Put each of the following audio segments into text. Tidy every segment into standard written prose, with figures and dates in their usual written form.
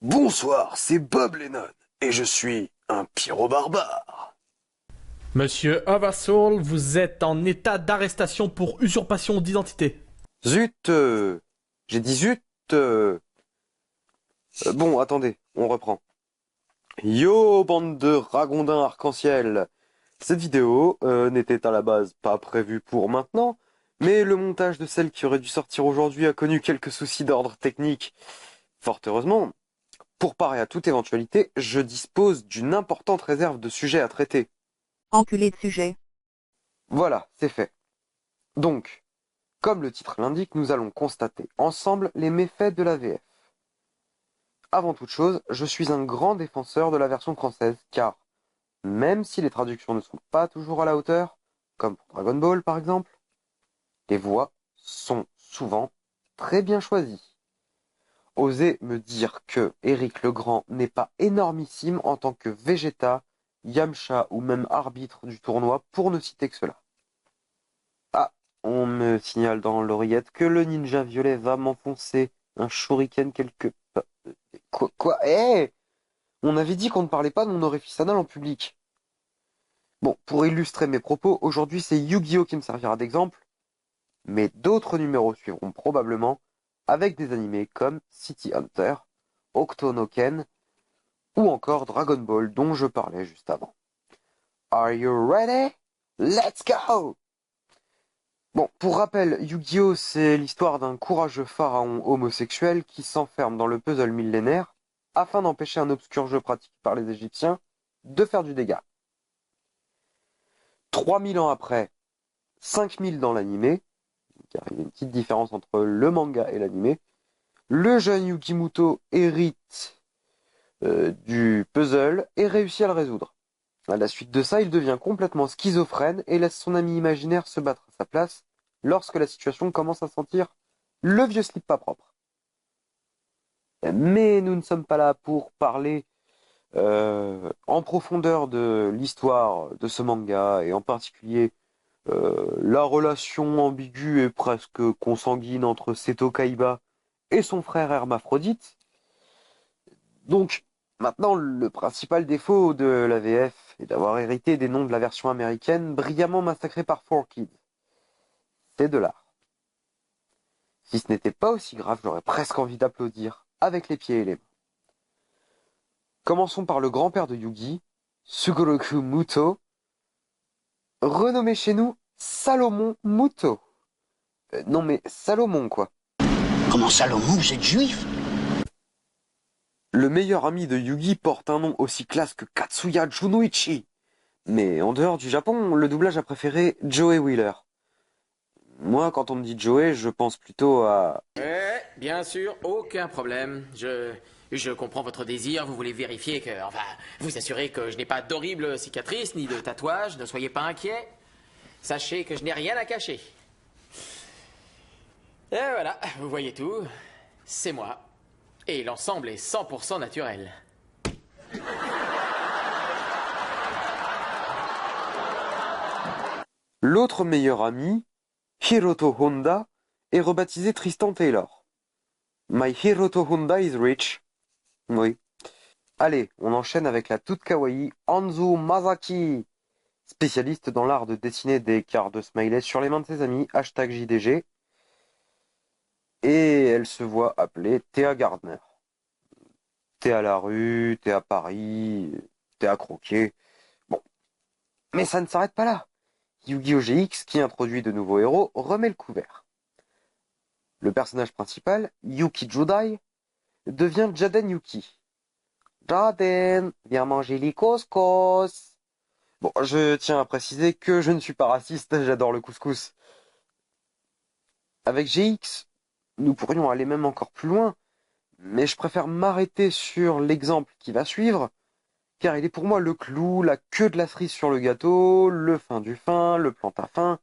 Bonsoir, c'est Bob Lennon, et je suis un pyro-barbare. Monsieur Oversoul, vous êtes en état d'arrestation pour usurpation d'identité. Zut, j'ai dit zut. euh, bon, attendez, on reprend. Yo, bande de ragondins arc-en-ciel. Cette vidéo n'était à la base pas prévue pour maintenant, mais le montage de celle qui aurait dû sortir aujourd'hui a connu quelques soucis d'ordre technique. Fort heureusement, pour parer à toute éventualité, je dispose d'une importante réserve de sujets à traiter. Enculé de sujet. Voilà, c'est fait. Donc, comme le titre l'indique, nous allons constater ensemble les méfaits de la VF. Avant toute chose, je suis un grand défenseur de la version française, car même si les traductions ne sont pas toujours à la hauteur, comme pour Dragon Ball par exemple, les voix sont souvent très bien choisies. Osez me dire que Éric Legrand n'est pas énormissime en tant que Vegeta, Yamcha ou même arbitre du tournoi, pour ne citer que cela. Ah, on me signale dans l'oreillette que le ninja violet va m'enfoncer un shuriken quelque part. Quoi? On avait dit qu'on ne parlait pas de mon orifice anal en public. Bon, pour illustrer mes propos, aujourd'hui c'est Yu-Gi-Oh qui me servira d'exemple, mais d'autres numéros suivront probablement, avec des animés comme City Hunter, Octo no Ken, ou encore Dragon Ball dont je parlais juste avant. Are you ready? Let's go! Bon, pour rappel, Yu-Gi-Oh! C'est l'histoire d'un courageux pharaon homosexuel qui s'enferme dans le puzzle millénaire afin d'empêcher un obscur jeu pratiqué par les Égyptiens de faire du dégât. 3000 ans après, 5000 dans l'animé, car il y a une petite différence entre le manga et l'animé, le jeune Yukimoto hérite du puzzle et réussit à le résoudre. À la suite de ça, il devient complètement schizophrène et laisse son ami imaginaire se battre à sa place lorsque la situation commence à sentir le vieux slip pas propre. Mais nous ne sommes pas là pour parler en profondeur de l'histoire de ce manga et en particulier la relation ambiguë et presque consanguine entre Seto Kaiba et son frère hermaphrodite. Donc, maintenant, le principal défaut de la VF est d'avoir hérité des noms de la version américaine brillamment massacrée par 4Kids. C'est de l'art. Si ce n'était pas aussi grave, j'aurais presque envie d'applaudir avec les pieds et les mains. Commençons par le grand-père de Yugi, Sugoroku Muto, renommé chez nous Salomon Muto. Non mais Salomon quoi. Comment Salomon, vous êtes juif? Le meilleur ami de Yugi porte un nom aussi classe que Katsuya Junoichi. Mais en dehors du Japon, le doublage a préféré Joey Wheeler. Moi, quand on me dit Joey, je pense plutôt à... Ouais, bien sûr, aucun problème. Je comprends votre désir, vous voulez vérifier que... Enfin, vous assurer que je n'ai pas d'horribles cicatrices ni de tatouages, ne soyez pas inquiets. Sachez que je n'ai rien à cacher. Et voilà, vous voyez tout. C'est moi. Et l'ensemble est 100% naturel. L'autre meilleur ami, Hiroto Honda, est rebaptisé Tristan Taylor. My Hiroto Honda is rich. Oui. Allez, on enchaîne avec la toute kawaii Anzu Masaki, spécialiste dans l'art de dessiner des cartes de smiley sur les mains de ses amis, hashtag JDG, et elle se voit appeler Théa Gardner. T'es à la rue, t'es à Paris, t'es à croquer. Bon, mais ça ne s'arrête pas là. Yu-Gi-Oh! GX, qui introduit de nouveaux héros, remet le couvert. Le personnage principal, Yuki Judai, devient Jaden Yuki. Jaden, viens manger les couscous. Bon, je tiens à préciser que je ne suis pas raciste, j'adore le couscous. Avec GX, nous pourrions aller même encore plus loin, mais je préfère m'arrêter sur l'exemple qui va suivre, car il est pour moi le clou, la queue de la cerise sur le gâteau, le fin du fin, le plantafin.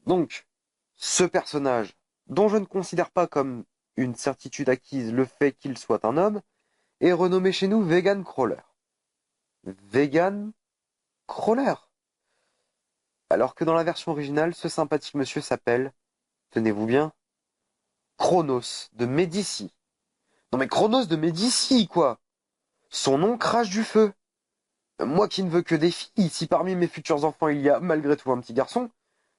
Donc, ce personnage, dont je ne considère pas comme une certitude acquise le fait qu'il soit un homme, est renommé chez nous Vegan Crawler. Vegan Crawler. Alors que dans la version originale, ce sympathique monsieur s'appelle, tenez-vous bien, Chronos de Médicis. Non mais Chronos de Médicis, quoi. Son nom crache du feu. Moi qui ne veux que des filles, si parmi mes futurs enfants il y a malgré tout un petit garçon,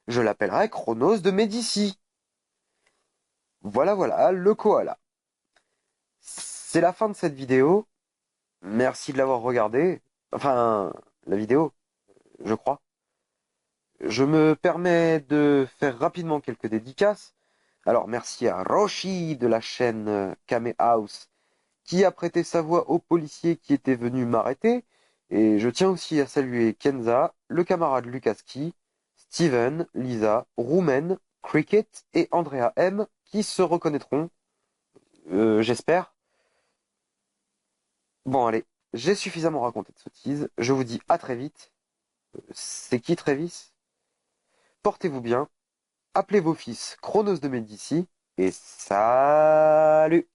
je l'appellerai Chronos de Médicis. Voilà, voilà, le koala. C'est la fin de cette vidéo. Merci de l'avoir regardée. Enfin, la vidéo, je crois. Je me permets de faire rapidement quelques dédicaces. Alors, merci à Roshi de la chaîne Kame House qui a prêté sa voix au policier qui était venu m'arrêter. Et je tiens aussi à saluer Kenza, le camarade Lukaski, Steven, Lisa, Roumen, Cricket et Andrea M qui se reconnaîtront, j'espère. Bon, allez, j'ai suffisamment raconté de sottises. Je vous dis à très vite. C'est qui Trévis? Portez-vous bien. Appelez vos fils Chronos de Médicis. Et salut!